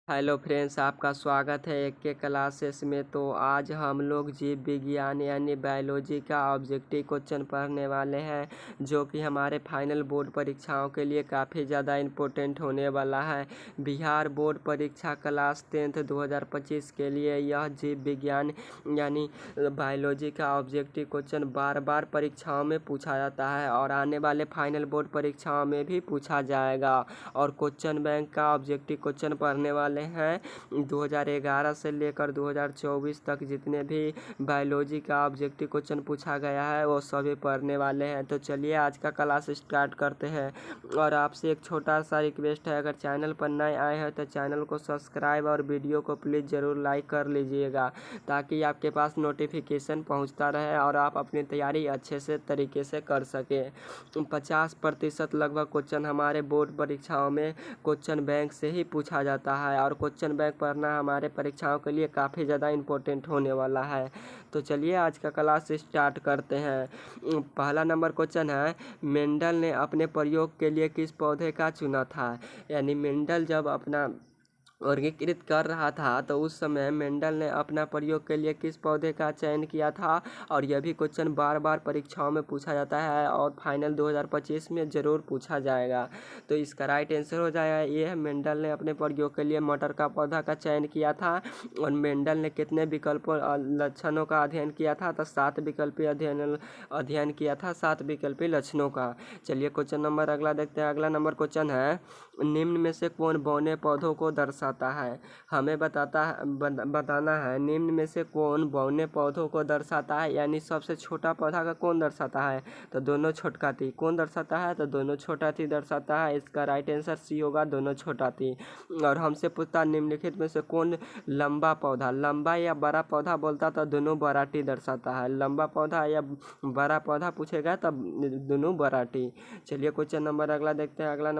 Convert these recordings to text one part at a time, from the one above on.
Hello friends, आपका स्वागत है एक के क्लासेस में। तो आज हम लोग जीव विज्ञान यानी बायोलॉजी का ऑब्जेक्टिव क्वेश्चन पढ़ने वाले हैं, जो कि हमारे फाइनल बोर्ड परीक्षाओं के लिए काफ़ी ज़्यादा इम्पोर्टेंट होने वाला है। बिहार बोर्ड परीक्षा क्लास 10th 2025 के लिए यह जीव विज्ञान यानी बायोलॉजी का ऑब्जेक्टिव क्वेश्चन बार बार परीक्षाओं में पूछा जाता है और आने वाले फाइनल बोर्ड परीक्षाओं में भी पूछा जाएगा। और क्वेश्चन बैंक का ऑब्जेक्टिव क्वेश्चन पढ़ने वाले हैं 2011 से लेकर 2024 तक जितने भी बायोलॉजी का ऑब्जेक्टिव क्वेश्चन पूछा गया है वो सभी पढ़ने वाले हैं। तो चलिए आज का क्लास स्टार्ट करते हैं। और आपसे एक छोटा सा रिक्वेस्ट है, अगर चैनल पर नए आए हैं तो चैनल को सब्सक्राइब और वीडियो को प्लीज़ ज़रूर लाइक कर लीजिएगा, ताकि आपके पास नोटिफिकेशन पहुंचता रहे और आप अपनी तैयारी अच्छे से तरीके से कर सकें। 50% लगभग क्वेश्चन हमारे बोर्ड परीक्षाओं में क्वेश्चन बैंक से ही पूछा जाता है और क्वेश्चन बैंक पढ़ना हमारे परीक्षाओं के लिए काफ़ी ज़्यादा इम्पोर्टेंट होने वाला है। तो चलिए आज का क्लास स्टार्ट करते हैं। पहला नंबर क्वेश्चन है, मेंडल ने अपने प्रयोग के लिए किस पौधे का चुना था। यानी मेंडल जब अपना वर्गीकृत कर रहा था तो उस समय मेंडल ने अपना प्रयोग के लिए किस पौधे का चयन किया था। और यह भी क्वेश्चन बार बार परीक्षाओं में पूछा जाता है और फाइनल 2025 में ज़रूर पूछा जाएगा। तो इसका राइट आंसर हो जाएगा ये है, मेंडल ने अपने प्रयोग के लिए मटर का पौधा का चयन किया था। और मेंडल ने कितने विकल्पों लक्षणों का अध्ययन किया था, तो 7 विकल्पीय अध्ययन किया था, 7 विकल्पीय लक्षणों का। चलिए क्वेश्चन नंबर अगला देखते हैं। अगला नंबर क्वेश्चन है, निम्न में से कौन बौने पौधों को दर्शाता है। हमें बताना है निम्न में से कौन बौने पौधों को दर्शाता है। यानी सबसे छोटा पौधा का कौन दर्शाता है, तो दोनों छोटका थी। कौन दर्शाता है, तो दोनों छोटा थी दर्शाता है। इसका राइट आंसर सी होगा, दोनों छोटा थी। और हमसे पूछता निम्नलिखित में से कौन लंबा पौधा, लंबा या बड़ा पौधा बोलता तो दोनों बराटी दर्शाता है। लंबा पौधा या बड़ा पौधा पूछेगा तब दोनों बराटी। चलिए क्वेश्चन नंबर अगला देखते हैं। अगला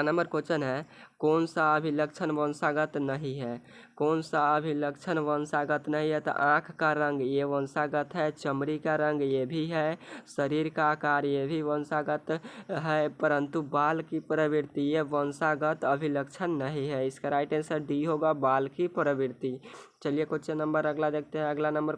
नंबर क्वेश्चन है, कौन सा अभिलक्षण वंशागत नहीं है। कौन सा अभिलक्षण वंशागत नहीं है, तो आँख का रंग ये वंशागत है, चमड़ी का रंग ये भी है, शरीर का आकार ये भी वंशागत है, परंतु बाल की प्रवृत्ति ये वंशागत अभिलक्षण नहीं है। इसका राइट आंसर डी होगा, बाल की प्रवृत्ति। चलिए क्वेश्चन नंबर अगला देखते हैं। अगला नंबर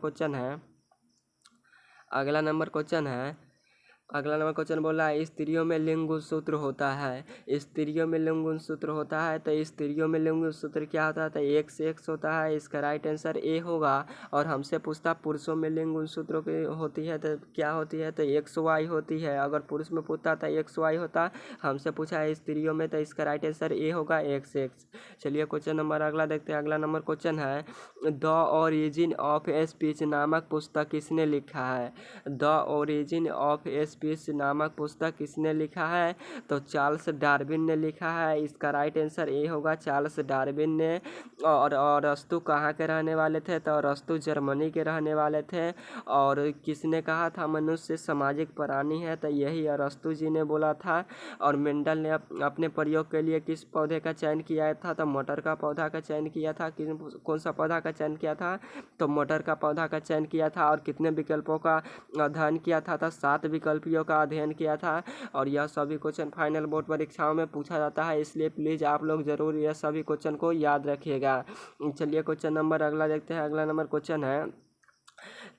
क्वेश्चन बोला है, स्त्रियों में लिंग गुणसूत्र होता है। स्त्रियों में लिंग गुणसूत्र होता है, तो स्त्रियों में लिंग गुणसूत्र क्या होता है, तो XX होता है। इसका राइट आंसर ए होगा। और हमसे पूछता पुरुषों में लिंग गुणसूत्रों की होती है तो क्या होती है, तो XY होती है। अगर पुरुष में पूछता तो XY होता, हमसे पूछा है स्त्रियों में, तो इसका राइट आंसर ए होगा, XX। चलिए क्वेश्चन नंबर अगला देखते हैं। अगला नंबर क्वेश्चन है, द ओरिजिन ऑफ स्पीच नामक पुस्तक किसने लिखा है। द ओरिजिन ऑफ स्पीच नामक पुस्तक किसने लिखा है, तो चार्ल्स डार्विन ने लिखा है। इसका राइट आंसर ए होगा, चार्ल्स डार्विन ने। और अरस्तु कहाँ के रहने वाले थे, तो अरस्तु जर्मनी के रहने वाले थे। और किसने कहा था मनुष्य सामाजिक प्राणी है, तो यही अरस्तु जी ने बोला था। और मेंडल ने अपने प्रयोग के लिए किस पौधे का चयन किया था, तो मटर का पौधा का चयन किया था। कौन सा पौधा का चयन किया था, तो मटर का पौधा का चयन किया था। और कितने विकल्पों का अध्ययन किया था, 7 विकल्पियों का अध्ययन किया था। और यह सभी क्वेश्चन फाइनल बोर्ड परीक्षाओं में पूछा जाता है, इसलिए प्लीज़ आप लोग ज़रूर यह सभी क्वेश्चन को याद रखिएगा। चलिए क्वेश्चन नंबर अगला देखते हैं। अगला नंबर क्वेश्चन है,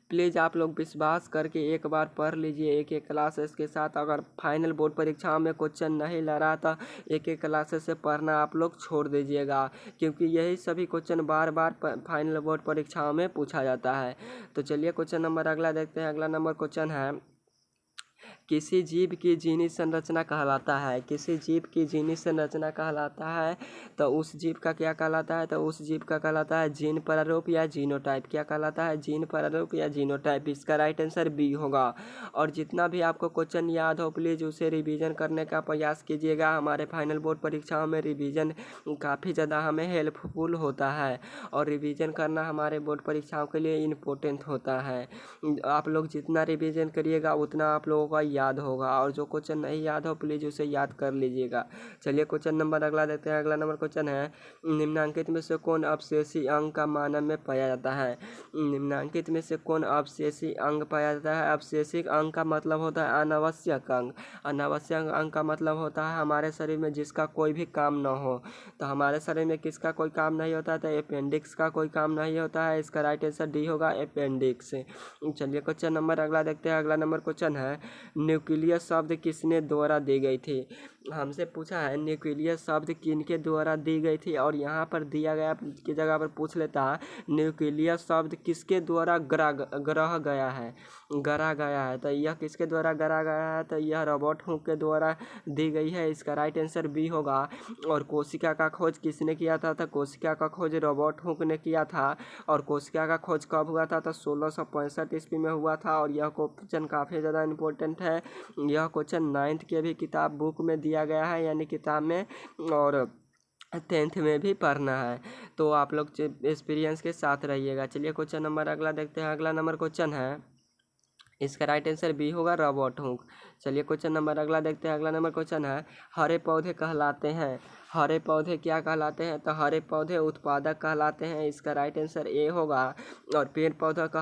प्लीज़ आप लोग विश्वास करके एक बार पढ़ लीजिए एक एक क्लासेस के साथ। अगर फाइनल बोर्ड परीक्षाओं में क्वेश्चन नहीं ला रहा था, एक एक क्लासेस से पढ़ना आप लोग छोड़ दीजिएगा, क्योंकि यही सभी क्वेश्चन बार बार फाइनल बोर्ड परीक्षाओं में पूछा जाता है। तो चलिए क्वेश्चन नंबर अगला देखते हैं। अगला नंबर क्वेश्चन है, किसी जीव की जीनी संरचना कहलाता है। किसी जीव की जीनी संरचना कहलाता है, तो उस जीव का क्या कहलाता है, तो उस जीव का कहलाता है जीन प्रारूप या जीनोटाइप। क्या कहलाता है, जीन प्रारूप या जीनोटाइप। इसका राइट आंसर बी होगा। और जितना भी आपको क्वेश्चन याद हो प्लीज़ उसे रिवीजन करने का प्रयास कीजिएगा। हमारे फाइनल बोर्ड परीक्षाओं में रिवीजन काफ़ी ज़्यादा हमें हेल्पफुल होता है और रिवीजन करना हमारे बोर्ड परीक्षाओं के लिए इम्पोर्टेंट होता है। आप लोग जितना रिवीजन करिएगा उतना आप लोगों का याद होगा, और जो क्वेश्चन नहीं याद हो प्लीज़ उसे याद कर लीजिएगा। चलिए क्वेश्चन नंबर अगला देखते हैं। अगला नंबर क्वेश्चन है, निम्नांकित में से कौन अवशेषी अंग का मानव में पाया जाता है? निम्नांकित में से कौन अवशेषी अंग पाया जाता है? अवशेषिक अंग का मतलब होता है अनावश्यक अंग। अनावश्यक अंग का मतलब होता है हमारे शरीर में जिसका कोई भी काम न हो। तो हमारे शरीर में किसका कोई काम नहीं होता है? तो अपेंडिक्स का कोई काम नहीं होता है। इसका राइट आंसर डी होगा, अपेंडिक्स। चलिए क्वेश्चन नंबर अगला देखते हैं। अगला नंबर क्वेश्चन है, न्यूक्लियस शब्द किसने द्वारा दी गई थी? हमसे पूछा है न्यूक्लियस शब्द किनके द्वारा दी गई थी, और यहाँ पर दिया गया की जगह पर पूछ लेता न्यूक्लियस शब्द किसके द्वारा गढ़ा गया है, गढ़ा गया है। तो यह किसके द्वारा गढ़ा गया है? तो यह रॉबर्ट हुक के द्वारा दी गई है। इसका राइट आंसर बी होगा। और कोशिका का खोज किसने किया था? तो कोशिका का खोज रॉबर्ट हुक ने किया था। और कोशिका का खोज कब हुआ था? तो 1665 ईस्वी में हुआ था। और यह क्वेश्चन काफ़ी ज़्यादा इम्पोर्टेंट है। यह क्वेश्चन 9th के भी किताब बुक में दिया गया है, यानी किताब में, और 10th में भी पढ़ना है। तो आप लोग एक्सपीरियंस के साथ रहिएगा। चलिए क्वेश्चन नंबर अगला देखते हैं। अगला नंबर क्वेश्चन है, इसका राइट आंसर बी होगा, रॉबर्ट हुक। चलिए क्वेश्चन नंबर अगला देखते हैं। अगला नंबर क्वेश्चन है, हरे पौधे कहलाते हैं, हरे पौधे क्या कहलाते हैं? तो हरे पौधे उत्पादक कहलाते हैं। इसका राइट आंसर ए होगा। और पेड़ पौधा का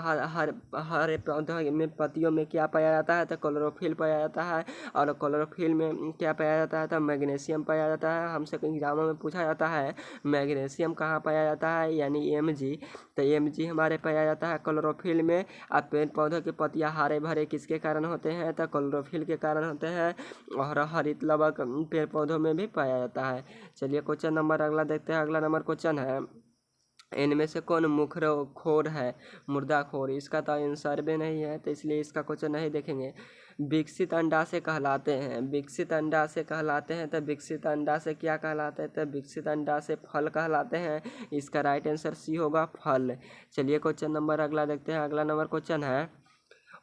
हरे पौधे में पत्तियों में क्या पाया जाता है? तो क्लोरोफिल पाया जाता है। और क्लोरोफिल में क्या पाया जाता है? तो मैग्नीशियम पाया जाता है। हमसे एग्जामों में पूछा जाता है मैग्नीशियम कहाँ पाया जाता है, यानी Mg। तो Mg हमारे पाया जाता है क्लोरोफिल में। अब पेड़ पौधों की पत्तियाँ हरे भरे किसके कारण होते हैं? तो क्लोरोफिल के कारण होते हैं। और हरित लवक पेड़ पौधों में भी पाया जाता है। चलिए क्वेश्चन नंबर अगला देखते हैं। अगला नंबर क्वेश्चन है, इनमें से कौन मुखरखोर है, मुर्दाखोर? इसका तो आंसर भी नहीं है, तो इसलिए इसका क्वेश्चन नहीं देखेंगे। विकसित अंडा से कहलाते हैं, विकसित अंडा से कहलाते हैं। तो विकसित अंडा से क्या कहलाते हैं? तो विकसित अंडा से फल कहलाते हैं। इसका राइट आंसर सी होगा, फल। चलिए क्वेश्चन नंबर अगला देखते हैं। अगला नंबर क्वेश्चन है,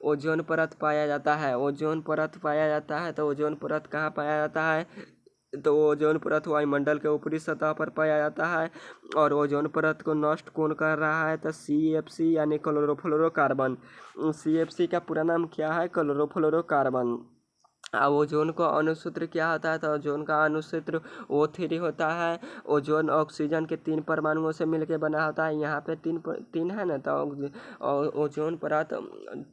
ओजोन परत पाया जाता है, ओजोन परत पाया जाता है। तो ओजोन परत कहाँ पाया जाता है? तो ओजोन परत वायुमंडल के ऊपरी सतह पर पाया जाता है। और ओजोन परत को नष्ट कौन कर रहा है? तो CFC यानी क्लोरोफ्लोरोकार्बन। CFC का पूरा नाम क्या है? क्लोरोफ्लोरोकार्बन। अब ओजोन का अणुसूत्र क्या होता है? तो ओजोन का अणुसूत्र O3 होता है। ओजोन ऑक्सीजन के 3 परमाणुओं से मिलकर बना होता है। यहाँ पे तीन है ना, तो ओजोन परत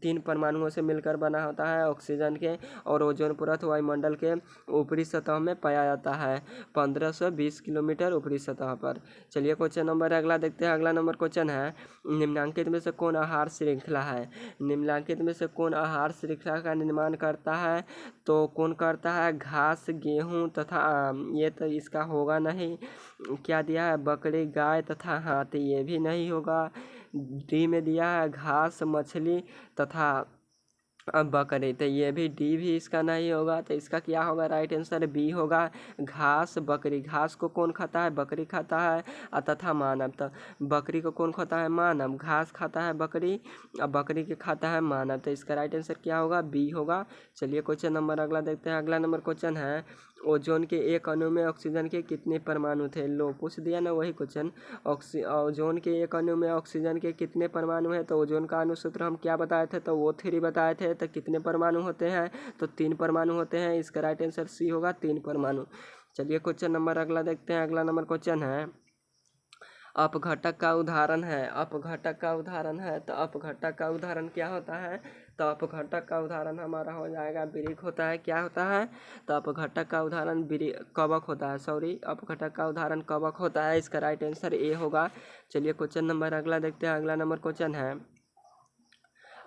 3 परमाणुओं से मिलकर बना होता है ऑक्सीजन के। और ओजोन परत वायुमंडल के ऊपरी सतह में पाया जाता है 1520 किलोमीटर ऊपरी सतह पर। चलिए क्वेश्चन नंबर अगला देखते हैं। अगला नंबर क्वेश्चन है, निम्नांकित में से कौन आहार श्रृंखला है? निम्नांकित में से कौन आहार श्रृंखला का निर्माण करता है? तो कौन करता है? घास, गेहूँ तथा आम। ये तो इसका होगा नहीं। क्या दिया है? बकरी, गाय तथा हाथी। ये भी नहीं होगा। डी में दिया है घास, मछली तथा अब बकरी। तो ये भी डी भी इसका नहीं होगा। तो इसका क्या होगा? राइट आंसर बी होगा, घास, बकरी। घास को कौन खाता है? बकरी खाता है। तथा मानव। तो बकरी को कौन खाता है? मानव। घास खाता है बकरी, और बकरी के खाता है मानव। तो इसका राइट आंसर क्या होगा? बी होगा। चलिए क्वेश्चन नंबर अगला देखते हैं। अगला नंबर क्वेश्चन है, ओजोन के एक अणु में ऑक्सीजन के कितने परमाणु थे? लो, पूछ दिया ना वही क्वेश्चन। ओजोन के एक अणु में ऑक्सीजन के कितने परमाणु हैं? तो ओजोन का अणुसूत्र हम क्या बताए थे? तो O3 बताए थे। तो कितने परमाणु होते हैं? तो 3 परमाणु होते हैं। इसका राइट आंसर सी होगा, 3 परमाणु। चलिए क्वेश्चन नंबर अगला देखते हैं। अगला नंबर क्वेश्चन है, अपघटक का उदाहरण है, अपघटक का उदाहरण है। तो अपघटक का उदाहरण क्या होता है? तो अपघटक का उदाहरण हमारा हो जाएगा बिरिक होता है। क्या होता है? तो अपघटक का उदाहरण कवक होता है। सॉरी, अपघटक का उदाहरण कवक होता है। इसका राइट आंसर ए होगा। चलिए क्वेश्चन नंबर अगला देखते हैं। अगला नंबर क्वेश्चन है,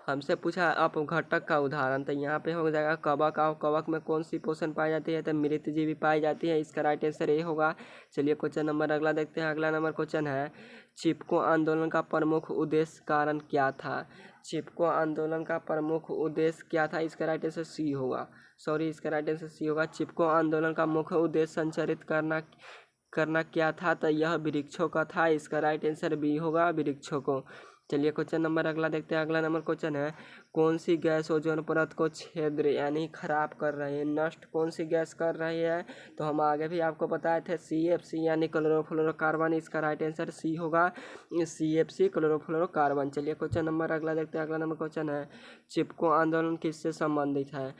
हमसे पूछा अपघटक का उदाहरण। तो यहाँ पे हो जाएगा कवक। और कवक में कौन सी पोषण पाई जाती है? तो मृतजीवी पाई जाती है। इसका राइट आंसर ये होगा। चलिए क्वेश्चन नंबर अगला देखते हैं। अगला नंबर क्वेश्चन है, चिपको आंदोलन का प्रमुख उद्देश्य कारण क्या था? चिपको आंदोलन का प्रमुख उद्देश्य क्या था? इसका राइट आंसर सी होगा। सॉरी, इसका राइट आंसर सी होगा। चिपको आंदोलन का मुख्य उद्देश्य संचरित करना क्या था? तो यह वृक्षों का था। इसका राइट आंसर बी होगा, वृक्षों को। चलिए क्वेश्चन नंबर अगला देखते हैं। अगला नंबर क्वेश्चन है, कौन सी गैस ओजोन परत को छिद्र यानी खराब कर रही है, नष्ट कौन सी गैस कर रही है? तो हम आगे भी आपको बताए थे CFC यानी क्लोरोफ्लोरोकार्बन। इसका राइट आंसर सी होगा, CFC क्लोरोफ्लोरोकार्बन। चलिए क्वेश्चन नंबर अगला देखते हैं। अगला नंबर क्वेश्चन है, चिपको आंदोलन किससे संबंधित है?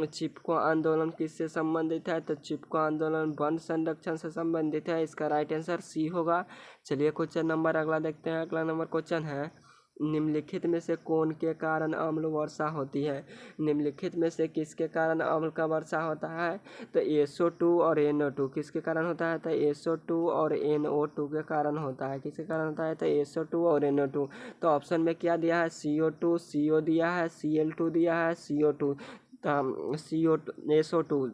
चिपको आंदोलन किससे संबंधित है? तो चिपको आंदोलन वन संरक्षण से संबंधित है। इसका राइट आंसर सी होगा। चलिए क्वेश्चन नंबर अगला देखते हैं। अगला नंबर क्वेश्चन है, निम्नलिखित में से कौन के कारण अम्ल वर्षा होती है? निम्नलिखित में से किसके कारण अम्ल का वर्षा होता है? तो SO2 और NO2 किसके कारण होता है? तो SO2 और NO2 के कारण होता है। किसके कारण होता है? तो SO2 और NO2। तो ऑप्शन में क्या दिया है? CO2, CO दिया है, Cl2 दिया है, CO2, SO2।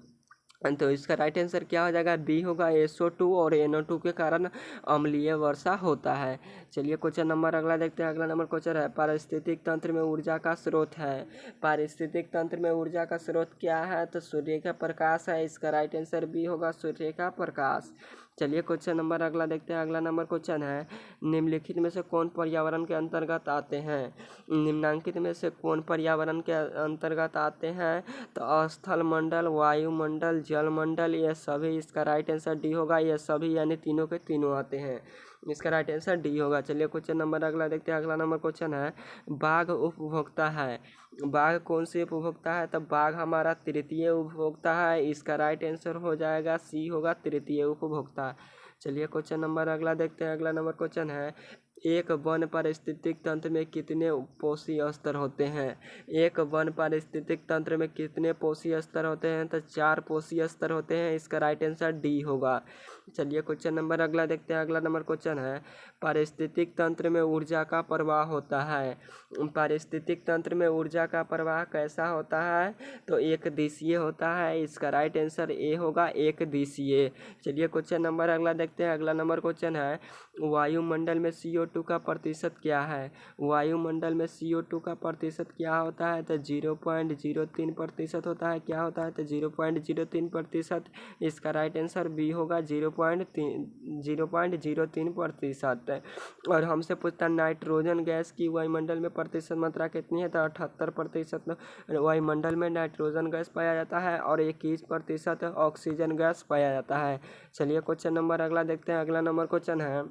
तो इसका राइट आंसर क्या हो जाएगा? बी होगा। SO2 और NO2 के कारण अम्लीय वर्षा होता है। चलिए क्वेश्चन नंबर अगला देखते हैं। अगला नंबर क्वेश्चन है, पारिस्थितिक तंत्र में ऊर्जा का स्रोत है। पारिस्थितिक तंत्र में ऊर्जा का स्रोत क्या है? तो सूर्य का प्रकाश है। इसका राइट आंसर बी होगा, सूर्य का प्रकाश। चलिए क्वेश्चन नंबर अगला देखते हैं। अगला नंबर क्वेश्चन है, निम्नलिखित में से कौन पर्यावरण के अंतर्गत आते हैं? निम्नांकित में से कौन पर्यावरण के अंतर्गत आते हैं? तो स्थल मंडल, वायुमंडल, जलमंडल, ये सभी। इसका राइट आंसर डी होगा। ये सभी यानी तीनों के तीनों आते हैं। इसका राइट आंसर डी होगा। चलिए क्वेश्चन नंबर अगला देखते हैं। अगला नंबर क्वेश्चन है, बाघ उपभोक्ता है। बाघ कौन सी उपभोक्ता है? तो बाघ हमारा तृतीय उपभोक्ता है। इसका राइट आंसर हो जाएगा सी होगा, तृतीय उपभोक्ता। चलिए क्वेश्चन नंबर अगला देखते हैं। अगला नंबर क्वेश्चन है, एक वन पारिस्थितिक तंत्र में कितने पोषी स्तर होते हैं? एक वन पारिस्थितिक तंत्र में कितने पोषी स्तर होते हैं? तो 4 पोषी स्तर होते हैं। इसका राइट आंसर डी होगा। चलिए क्वेश्चन नंबर अगला देखते हैं। अगला नंबर क्वेश्चन है, पारिस्थितिक तंत्र में ऊर्जा का प्रवाह होता है। पारिस्थितिक तंत्र में ऊर्जा का प्रवाह कैसा होता है? तो एक दिशीय होता है। इसका राइट आंसर ए होगा, एक दिशीय। चलिए क्वेश्चन नंबर अगला देखते हैं। अगला नंबर क्वेश्चन है, वायुमंडल में CO2 का प्रतिशत क्या है? वायुमंडल में CO2 का प्रतिशत क्या होता है? तो 0.03% होता है। क्या होता है? तो 0.03%। इसका राइट आंसर बी होगा, 0.03%। और हमसे पूछता है, नाइट्रोजन गैस की वायुमंडल में प्रतिशत मात्रा कितनी है? तो 78% वायुमंडल में नाइट्रोजन गैस पाया जाता है और 21% ऑक्सीजन गैस पाया जाता है। चलिए क्वेश्चन नंबर अगला देखते हैं। अगला नंबर क्वेश्चन है,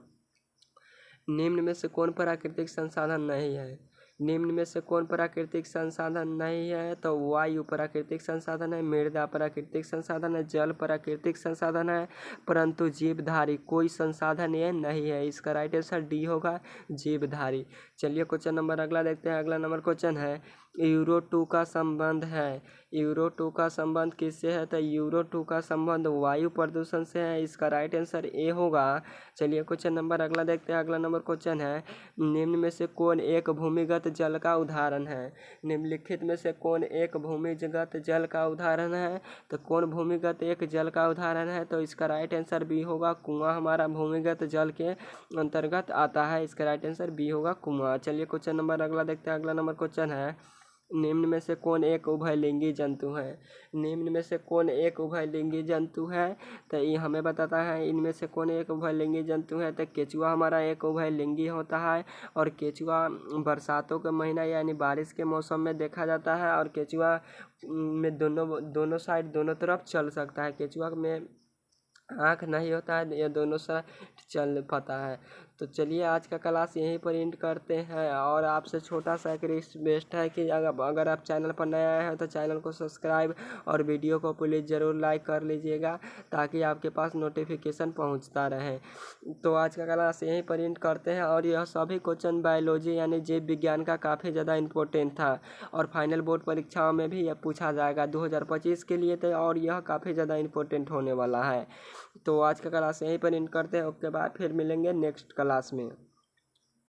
निम्न में से कौन प्राकृतिक संसाधन नहीं है? निम्न में से कौन प्राकृतिक संसाधन नहीं है? तो वायु प्राकृतिक संसाधन है, मृदा प्राकृतिक संसाधन है, जल प्राकृतिक संसाधन है, परंतु जीवधारी कोई संसाधन ये नहीं है। इसका राइट आंसर डी होगा, जीवधारी। चलिए क्वेश्चन नंबर अगला देखते हैं। अगला नंबर क्वेश्चन है, यूरो 2 का संबंध है। यूरो 2 का संबंध किससे है? तो यूरो 2 का संबंध वायु प्रदूषण से है। इसका राइट आंसर ए होगा। चलिए क्वेश्चन नंबर अगला देखते हैं। अगला नंबर क्वेश्चन है, निम्न में से कौन एक भूमिगत जल का उदाहरण है? निम्नलिखित में से कौन एक भूमिगत जल का उदाहरण है? तो कौन भूमिगत एक जल का उदाहरण है? तो इसका राइट आंसर बी होगा, कुआं हमारा भूमिगत जल के अंतर्गत आता है। इसका राइट आंसर बी होगा, कुआं। चलिए क्वेश्चन नंबर अगला देखते हैं। अगला नंबर क्वेश्चन है, निम्न में से कौन एक उभयलिंगी जंतु है? निम्न में से कौन एक उभयलिंगी जंतु है? तो ये हमें बताता है, इनमें से कौन एक उभयलिंगी जंतु है? तो केचुआ हमारा एक उभयलिंगी होता है। और केचुआ बरसातों के महीना यानी बारिश के मौसम में देखा जाता है। और केचुआ में दोनों साइड दोनों तरफ चल सकता है। केचुआ में आँख नहीं होता है, ये दोनों साइड चल पाता है। तो चलिए आज का क्लास यहीं पर एंड करते हैं। और आपसे छोटा सा एक रिक्वेस्ट है कि अगर आप चैनल पर नए आए हैं तो चैनल को सब्सक्राइब और वीडियो को प्लीज़ ज़रूर लाइक कर लीजिएगा, ताकि आपके पास नोटिफिकेशन पहुंचता रहे। तो आज का क्लास यहीं पर एंड करते हैं। और यह सभी क्वेश्चन बायोलॉजी यानी जीव विज्ञान का काफ़ी ज़्यादा इम्पोर्टेंट था और फाइनल बोर्ड परीक्षाओं में भी यह पूछा जाएगा 2025 के लिए। तो और यह काफ़ी ज़्यादा इम्पोर्टेंट होने वाला है। तो आज का क्लास यहीं पर एंड करते हैं। उसके बाद फिर मिलेंगे नेक्स्ट क्लास में।